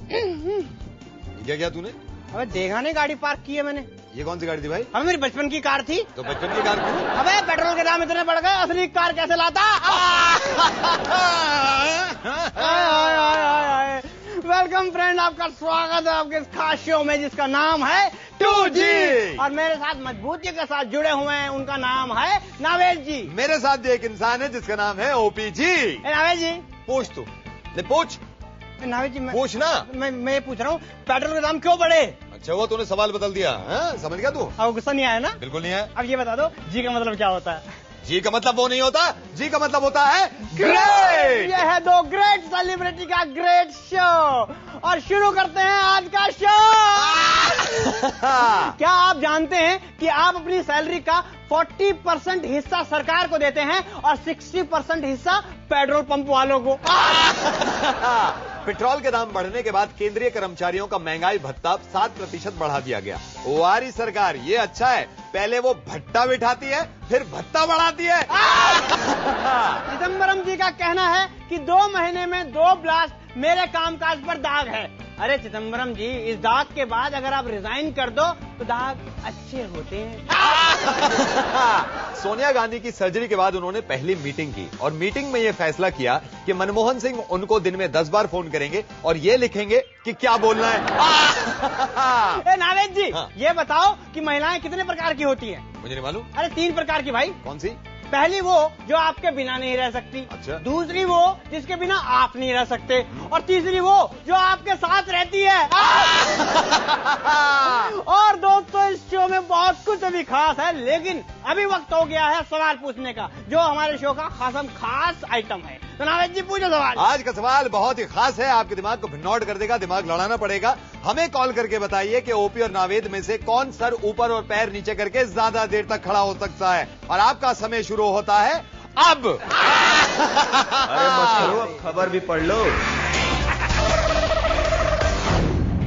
क्या किया तूने? अबे देखा नहीं गाड़ी पार्क की है मैंने। ये कौन सी गाड़ी थी भाई? अबे मेरी बचपन की कार थी। तो बचपन की कार क्यों? अबे पेट्रोल के दाम इतने बढ़ गए, असली कार कैसे लाता? वेलकम फ्रेंड, आपका स्वागत है आपके इस खास शो में जिसका नाम है 2G। और मेरे साथ मजबूती के साथ जुड़े हुए हैं, उनका नाम है नावेद जी। मेरे साथ भी एक इंसान है जिसका नाम है OPG। नावेद जी पूछ तू, ले पूछ। नावेद जी पूछ ना। मैं ये पूछ रहा हूँ, पेट्रोल के दाम क्यों बढ़े? अच्छा हुआ तूने सवाल बदल दिया। समझ गया तू? आपको गुस्सा नहीं आया ना? बिल्कुल नहीं है। अब ये बता दो, जी का मतलब क्या होता है? जी का मतलब वो नहीं होता, जी का मतलब होता है ग्रेट। ये है दो ग्रेट सेलिब्रिटी का ग्रेट शो, और शुरू करते हैं आज का शो। क्या आप जानते हैं कि आप अपनी सैलरी का 40% हिस्सा सरकार को देते हैं और 60% हिस्सा पेट्रोल पंप वालों को? पेट्रोल के दाम बढ़ने के बाद केंद्रीय कर्मचारियों का महंगाई भत्ता 7% बढ़ा दिया गया। वारी सरकार, ये अच्छा है, पहले वो भट्टा बिठाती है फिर भत्ता बढ़ाती है। चिदम्बरम जी का कहना है कि 2 महीने में 2 ब्लास्ट मेरे कामकाज पर दाग है। अरे चिदम्बरम जी, इस दाग के बाद अगर आप रिजाइन कर दो तो दाग अच्छे होते हैं। सोनिया गांधी की सर्जरी के बाद उन्होंने पहली मीटिंग की और मीटिंग में यह फैसला किया कि मनमोहन सिंह उनको दिन में 10 बार फोन करेंगे और ये लिखेंगे कि क्या बोलना है। नावेद जी, हाँ। ये बताओ कि महिलाएं कितने प्रकार की होती हैं? मुझे नहीं मालूम। अरे 3 प्रकार की भाई। कौन सी? पहली वो जो आपके बिना नहीं रह सकती। अच्छा। दूसरी वो जिसके बिना आप नहीं रह सकते, और तीसरी वो जो आपके साथ रहती है। और दोस्तों, इस शो में बहुत कुछ अभी खास है, लेकिन अभी वक्त हो गया है सवाल पूछने का, जो हमारे शो का खास आइटम है। तो नावेद जी, पूछो सवाल। आज का सवाल बहुत ही खास है, आपके दिमाग को भिन्नौट कर देगा, दिमाग लड़ाना पड़ेगा। हमें कॉल करके बताइए कि ओपी और नावेद में से कौन सर ऊपर और पैर नीचे करके ज्यादा देर तक खड़ा हो सकता है। और आपका समय शुरू होता है अब। अरे मत करो, अब खबर भी पढ़ लो।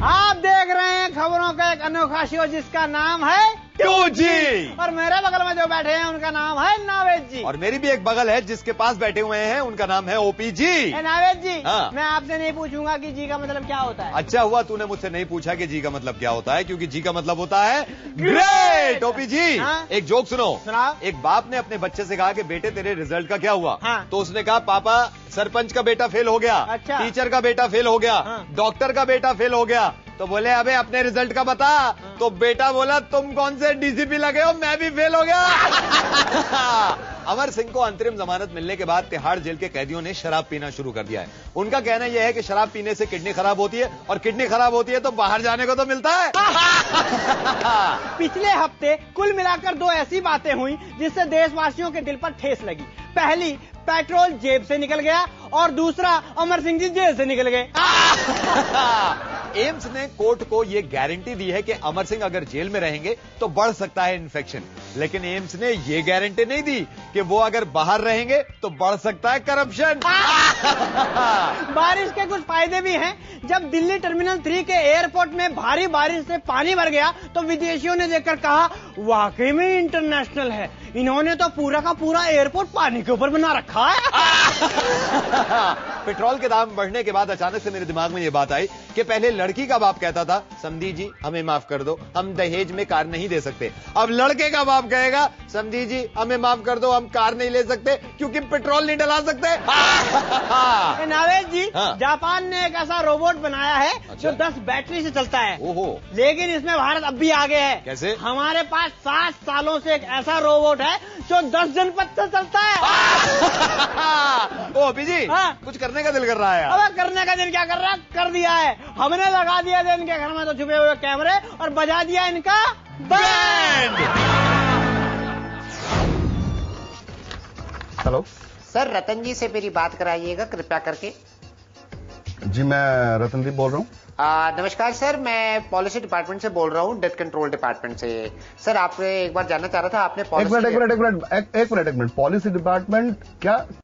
आप देख रहे हैं खबरों का एक अनोखा शो जिसका नाम है 2G। और मेरे बगल में जो बैठे हैं उनका नाम है नावेद जी। और मेरी भी एक बगल है जिसके पास बैठे हुए हैं, उनका नाम है OPG। नावेद जी, हाँ। मैं आपसे नहीं पूछूंगा कि जी का मतलब क्या होता है। अच्छा हुआ तूने मुझसे नहीं पूछा कि जी का मतलब क्या होता है, क्योंकि जी का मतलब होता है ग्रेट। OPG, हाँ? एक जोक सुनो। सुनाओ। एक बाप ने अपने बच्चे से कहा कि बेटे तेरे रिजल्ट का क्या हुआ? हाँ। तो उसने कहा पापा सरपंच का बेटा फेल हो गया, अच्छा। टीचर का बेटा फेल हो गया, हाँ। डॉक्टर का बेटा फेल हो गया। तो बोले अबे अपने रिजल्ट का बता। तो बेटा बोला तुम कौन से DCP लगे हो, मैं भी फेल हो गया। अमर सिंह को अंतरिम जमानत मिलने के बाद तिहाड़ जेल के कैदियों ने शराब पीना शुरू कर दिया है। उनका कहना यह है कि शराब पीने से किडनी खराब होती है, और किडनी खराब होती है तो बाहर जाने को तो मिलता है। पिछले हफ्ते कुल मिलाकर 2 ऐसी बातें हुई जिससे देशवासियों के दिल पर ठेस लगी। पहली, पेट्रोल जेब से निकल गया, और दूसरा, अमर सिंह जी जेल से निकल गए। एम्स ने कोर्ट को यह गारंटी दी है कि अमर सिंह अगर जेल में रहेंगे तो बढ़ सकता है इन्फेक्शन, लेकिन एम्स ने यह गारंटी नहीं दी कि वो अगर बाहर रहेंगे तो बढ़ सकता है करप्शन। बारिश के कुछ फायदे भी हैं। जब दिल्ली टर्मिनल 3 के एयरपोर्ट में भारी बारिश से पानी भर गया तो विदेशियों ने देखकर कहा, वाकई में इंटरनेशनल है, इन्होंने तो पूरा का पूरा एयरपोर्ट पानी के ऊपर बना रखा है। पेट्रोल के दाम बढ़ने के बाद अचानक से मेरे दिमाग में ये बात आई कि पहले लड़की का बाप कहता था समधी जी हमें माफ कर दो, हम दहेज में कार नहीं दे सकते। अब लड़के का बाप कहेगा समधी जी हमें माफ कर दो, हम कार नहीं ले सकते क्योंकि पेट्रोल नहीं डला सकते। नावेद जी, हाँ। जापान ने एक ऐसा रोबोट बनाया है अच्छा। जो 10 बैटरी से चलता है। ओहो। लेकिन इसमें भारत अब भी आगे है। कैसे? हमारे पास 7 सालों से एक ऐसा रोबोट है जो 10 जनपद से चलता है। ओ OPG, हाँ। कुछ करने का दिल कर रहा है यार। अब करने का दिन क्या कर रहा, कर दिया है। हमने लगा दिया था इनके घर में तो छुपे हुए कैमरे, और बजा दिया इनका बैंड। हेलो सर, रतन जी से मेरी बात कराइएगा कृपया करके। जी, मैं रतनदीप बोल रहा हूँ। नमस्कार सर, मैं पॉलिसी डिपार्टमेंट से बोल रहा हूँ, डेथ कंट्रोल डिपार्टमेंट से। सर, आपसे एक बार जानना चाह रहा था, आपने एक मिनट पॉलिसी डिपार्टमेंट क्या